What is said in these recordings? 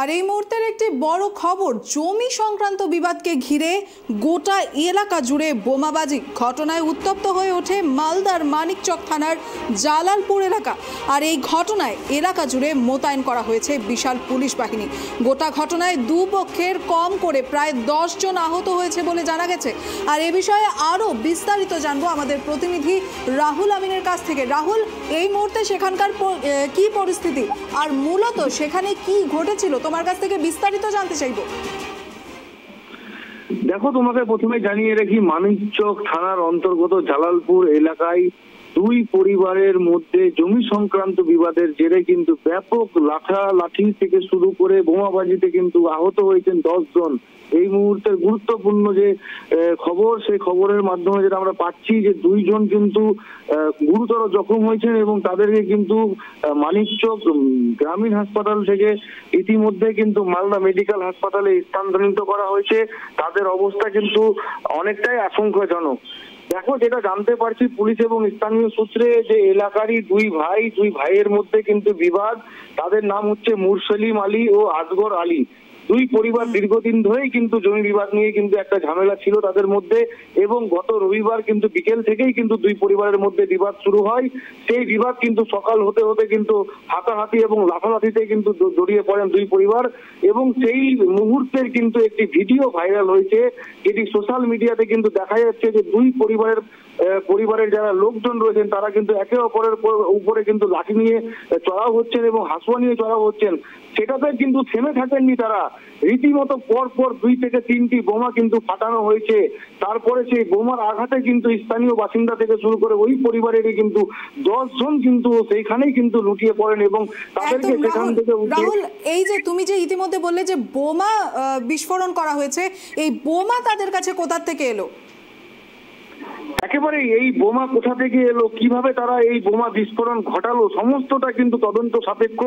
আর এই মুহূর্তের একটি বড় খবর, জমি সংক্রান্ত বিবাদকে ঘিরে গোটা এলাকা জুড়ে বোমাবাজি। ঘটনায় উত্তপ্ত হয়ে ওঠে মালদার মানিকচক থানার জালালপুর এলাকা। আর এই ঘটনায় এলাকা জুড়ে মোতায়েন করা হয়েছে বিশাল পুলিশ বাহিনী। গোটা ঘটনায় দুপক্ষের কম করে প্রায় 10 জন আহত হয়েছে বলে জানা গেছে। আর এ বিষয়ে আরও বিস্তারিত জানবো আমাদের প্রতিনিধি রাহুল আমিনের কাছ থেকে। রাহুল, এই মুহূর্তে সেখানকার কি পরিস্থিতি আর মূলত সেখানে কি ঘটেছিল, তোমার কাছ থেকে বিস্তারিত জানতে চাইবো। দেখো, তোমাকে প্রথমে জানিয়ে রাখি, মানিকচক থানার অন্তর্গত জালালপুর এলাকায় দুই পরিবারের মধ্যে জমি সংক্রান্ত বিবাদের জেরে কিন্তু ব্যাপক লাঠি থেকে শুরু করে বোমাবাজিতে কিন্তু আহত হয়েছেন 10 জন। এই মুহূর্তের গুরুত্বপূর্ণ যে খবর, সেই খবরের মাধ্যমে যেটা আমরা পাচ্ছি যে 2 জন কিন্তু গুরুতর জখম হয়েছেন এবং তাদেরকে কিন্তু মানিকচক গ্রামীণ হাসপাতাল থেকে ইতিমধ্যে কিন্তু মালদা মেডিকেল হাসপাতালে স্থানান্তরিত করা হয়েছে। তাদের অবস্থা কিন্তু অনেকটাই আশঙ্কাজনক। দেখো, যেটা জানতে পারছি পুলিশ এবং স্থানীয় সূত্রে, যে এলাকারই দুই ভাইয়ের মধ্যে কিন্তু বিবাদ। তাদের নাম হচ্ছে মুরসলিম আলী ও আসগর আলী। দুই পরিবার দীর্ঘদিন ধরেই কিন্তু জমি বিবাদ নিয়ে কিন্তু একটা ঝামেলা ছিল তাদের মধ্যে, এবং গত রবিবার কিন্তু বিকেল থেকেই কিন্তু দুই পরিবারের মধ্যে বিবাদ শুরু হয়। সেই বিবাদ কিন্তু সকাল হতে হতে কিন্তু হাতাহাতি এবং লাফালাফিতে কিন্তু জড়িয়ে পড়েন দুই পরিবার, এবং সেই মুহূর্তের কিন্তু একটি ভিডিও ভাইরাল হয়েছে, যেটি সোশ্যাল মিডিয়াতে কিন্তু দেখা যাচ্ছে যে দুই পরিবারের যারা লোকজন রয়েছেন তারা কিন্তু একে অপরের উপরে কিন্তু লাঠি নিয়ে চড়াও হচ্ছেন এবং হাসুয়া নিয়ে চড়াও হচ্ছেন। সেটাতে কিন্তু থেমে থাকেননি তারা, রীতিমতো পর 2 থেকে 3টি বোমা কিন্তু ফাটানো হয়েছে। তারপরে সেই বোমার আঘাতে কিন্তু স্থানীয় বাসিন্দা থেকে শুরু করে ওই পরিবারেরই কিন্তু 10 জন কিন্তু সেইখানেই কিন্তু লুটিয়ে পড়েন এবং তাদেরকে সেখান থেকে রাহুল, এই যে তুমি যে ইতিমধ্যে বললে যে বোমা বিস্ফোরণ করা হয়েছে, এই বোমা তাদের কাছে কোথা থেকে এলো? একেবারে এই বোমা কোথা থেকে এলো, কিভাবে তারা এই বোমা বিস্ফোরণ ঘটালো, সমস্তটা কিন্তু তদন্ত সাপেক্ষ।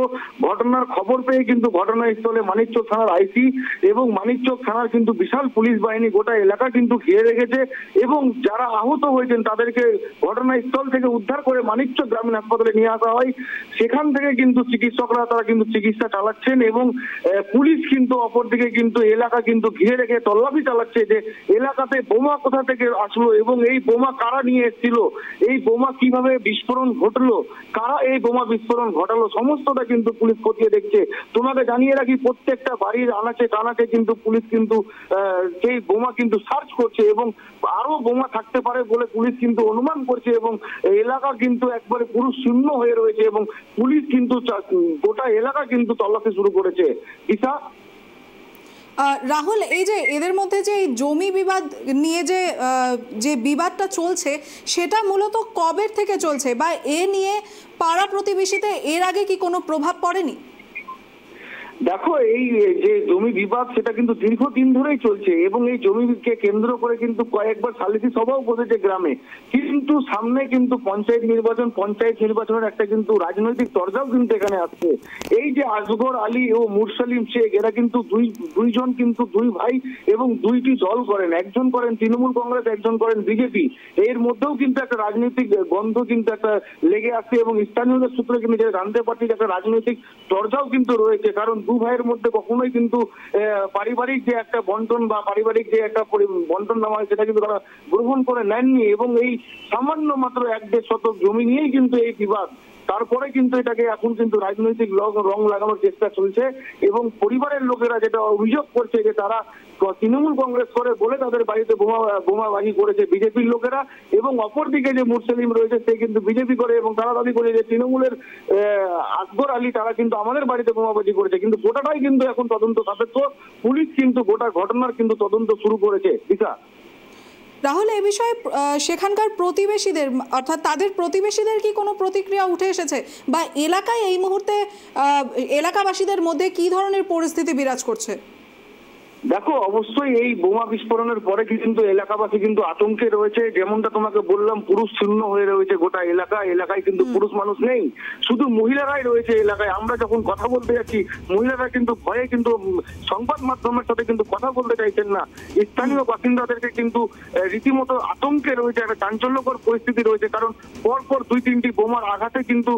ঘটনার খবর পেয়ে কিন্তু ঘটনাস্থলে মানিকচক থানার আইসি এবং মানিকচক থানার কিন্তু বিশাল পুলিশ বাহিনী গোটা এলাকা কিন্তু ঘিরে রেখেছে, এবং যারা আহত হয়েছেন তাদেরকে ঘটনাস্থল থেকে উদ্ধার করে মানিকচক গ্রামীণ হাসপাতালে নিয়ে আসা হয়। সেখান থেকে কিন্তু চিকিৎসকরা তারা কিন্তু চিকিৎসা চালাচ্ছেন, এবং পুলিশ কিন্তু অপরদিকে কিন্তু এলাকা কিন্তু ঘিরে রেখে তল্লাশি চালাচ্ছে যে এলাকাতে বোমা কোথা থেকে আসলো এবং এই বোমা কারা নিয়ে এসেছিল, এই বোমা কিভাবে বিস্ফোরণ ঘটলো, কারা এই বোমা বিস্ফোরণ ঘটালো, সমস্তটা কিন্তু পুলিশ খতিয়ে দেখছে। তোমাকে জানিয়ে রাখি, প্রত্যেকটা বাড়ির আনাচে কানাচে কিন্তু পুলিশ কিন্তু সেই বোমা কিন্তু সার্চ করছে, এবং আরো বোমা থাকতে পারে বলে পুলিশ কিন্তু অনুমান করছে, এবং এলাকা কিন্তু একবারে পুরো শূন্য হয়ে রয়েছে, এবং পুলিশ কিন্তু গোটা এলাকা কিন্তু তল্লাশি শুরু করেছে। ঈশা, রাহুল, এই যে এদের মধ্যে যে জমি বিবাদ নিয়ে যে বিবাদটা চলছে, সেটা মূলত কবের থেকে চলছে, বা এ নিয়ে পাড়া প্রতিবেশীতে এর আগে কি কোনো প্রভাব পড়েনি? দেখো, এই যে জমি বিবাদ সেটা কিন্তু দীর্ঘদিন ধরেই চলছে, এবং এই জমিকে কেন্দ্র করে কিন্তু কয়েকবার সালিসি সভাও বসেছে গ্রামে, কিন্তু সামনে কিন্তু পঞ্চায়েত নির্বাচনের একটা কিন্তু রাজনৈতিক চর্চাও কিন্তু এখানে আসছে। এই যে আসগর আলী ও মুরসলিম শেখ, এরা কিন্তু দুইজন কিন্তু দুই ভাই এবং 2টি দল করেন, একজন করেন তৃণমূল কংগ্রেস, একজন করেন বিজেপি। এর মধ্যেও কিন্তু একটা রাজনৈতিক গন্ধ কিন্তু একটা লেগে আসছে, এবং স্থানীয়দের সূত্রে কিন্তু যেটা জানতে পারছি একটা রাজনৈতিক চর্চাও কিন্তু রয়েছে, কারণ 2 ভাইয়ের মধ্যে কখনোই কিন্তু পারিবারিক যে একটা বন্টন বা পারিবারিক যে একটা বন্টন নামা হয় সেটা কিন্তু তারা গ্রহণ করে নেননি, এবং এই সামান্য মাত্র 1-1.5 শতক জমি নিয়েই কিন্তু এই বিবাদ। তারপরে কিন্তু এটাকে এখন কিন্তু রাজনৈতিক রং লাগানোর চেষ্টা চলছে, এবং পরিবারের লোকেরা যেটা অভিযোগ করছে যে তারা তৃণমূল কংগ্রেস করে বলে তাদের বাড়িতে বোমাবাজি করেছে বিজেপির লোকেরা, এবং অপরদিকে যে মুরসলিম রয়েছে সে কিন্তু বিজেপি করে, এবং তারা দাবি করে যে তৃণমূলের আসগর আলী তারা কিন্তু আমাদের বাড়িতে বোমাবাজি করেছে। কিন্তু গোটাটাই কিন্তু এখন তদন্ত সাপেক্ষ, পুলিশ কিন্তু গোটা ঘটনার কিন্তু তদন্ত শুরু করেছে। দিশা, রাহুল, এই বিষয়ে সেখানকার প্রতিবেশীদের, অর্থাৎ তাদের প্রতিবেশীদের কি কোনো প্রতিক্রিয়া উঠে এসেছে, বা এলাকায় এই মুহূর্তে এলাকাবাসীদের মধ্যে কি ধরনের পরিস্থিতি বিরাজ করছে? দেখো, অবশ্যই এই বোমা বিস্ফোরণের পরে কিন্তু এলাকাবাসী কিন্তু আতঙ্কে রয়েছে। যেমনটা তোমাকে বললাম, পুরুষ শূন্য হয়ে রয়েছে গোটা এলাকায় কিন্তু পুরুষ মানুষ নেই, শুধু মহিলারাই রয়েছে এলাকায়। আমরা যখন কথা বলতে যাচ্ছি, মহিলারা কিন্তু ভয়ে কিন্তু সংবাদ মাধ্যমের সাথে কিন্তু কথা বলতে চাইছেন না। স্থানীয় বাসিন্দাদেরকে কিন্তু রীতিমতো আতঙ্কে রয়েছে, একটা চাঞ্চল্যকর পরিস্থিতি রয়েছে। কারণ পরপর 2-3টি বোমার আঘাতে কিন্তু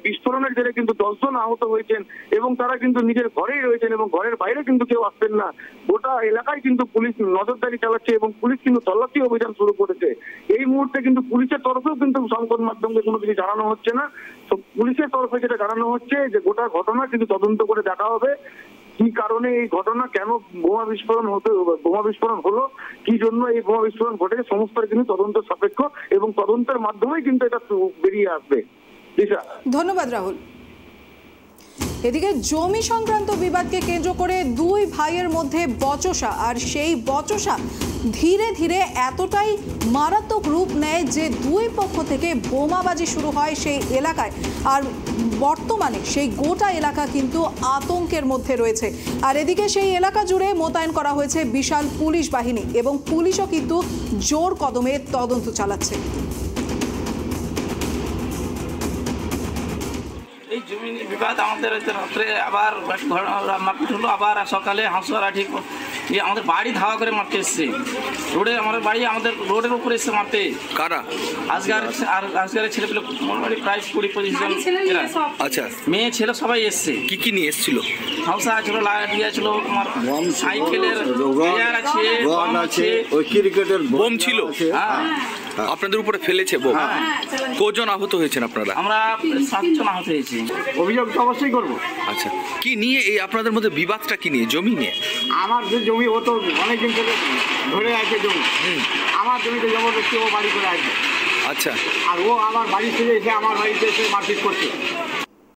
বিস্ফোরণের জেরে কিন্তু 10 জন আহত হয়েছেন এবং তারা কিন্তু নিজের ঘরেই রয়েছেন এবং ঘরের বাইরে কিন্তু কেউ আসছেন না। গোটা এলাকায় কিন্তু পুলিশ নজরদারি চালাচ্ছে এবং পুলিশ কিন্তু তল্লাশি অভিযান শুরু করেছে। এই মুহূর্তে কিন্তু পুলিশের তরফেও কিন্তু সংবাদ মাধ্যমকে কোনো কিছু জানানো হচ্ছে না। তো পুলিশের তরফে যেটা জানানো হচ্ছে যে গোটা ঘটনা কিন্তু তদন্ত করে দেখা হবে, কি কারণে এই ঘটনা, কেন বোমা বিস্ফোরণ হলো, কি জন্য এই বোমা বিস্ফোরণ ঘটেছে, সমস্ত কিন্তু তদন্ত সাপেক্ষ এবং তদন্তের মাধ্যমেই কিন্তু এটা বেরিয়ে আসবে। ধন্যবাদ রাহুল। এদিকে জমি সংক্রান্ত বিবাদকে কেন্দ্র করে দুই ভাইয়ের মধ্যে বচসা, আর সেই বচসা ধীরে ধীরে এতটাই মারাত্মক রূপ নেয় যে দুই পক্ষ থেকে বোমাবাজি শুরু হয় সেই এলাকায়। আর বর্তমানে সেই গোটা এলাকা কিন্তু আতঙ্কের মধ্যে রয়েছে। আর এদিকে সেই এলাকা জুড়ে মোতায়েন করা হয়েছে বিশাল পুলিশ বাহিনী এবং পুলিশও কিন্তু জোর কদমে তদন্ত চালাচ্ছে। এই জমি বিবাদ আমাদের রাত্রে আবার মারপিট হলো, আবার সকালে হাঁসুয়ারাঠি আমাদের বাড়ি ধাওয়া করে মারতে এসছে। রোডে আমাদের বাড়ি, আমাদের রোডের উপরে এসছে মারতে। কারা? আজকের ছেলেপেলে মোটামুটি প্রায় 20-25 জন। আচ্ছা, মেয়ে ছেলে সবাই এসছে। কি নিয়ে এসেছিল? হাউসা ছিল, লাঠি ছিল, তোমার সাইকেলের টায়ার আছে, ওই ক্রিকেটের বোম ছিল। আপনাদের উপরে ফেলেছে বোম? কজন আহত হয়েছেন আপনারা? আমরা 7 জন আহত হয়েছি। অভিযোগ তো অবশ্যই করবো। আচ্ছা, কি নিয়ে এই আপনাদের মধ্যে বিবাদটা, কি নিয়ে? জমি নিয়ে? আমার যে জমি, ও তো অনেকদিন থেকে ধরে আছে জমি। আমার জমিতে জবরদস্তি ও বাড়ি করে আছে। আচ্ছা। আর ও আমার বাড়ি থেকে এসে আমার বাড়িতে এসে মারপিট করছে।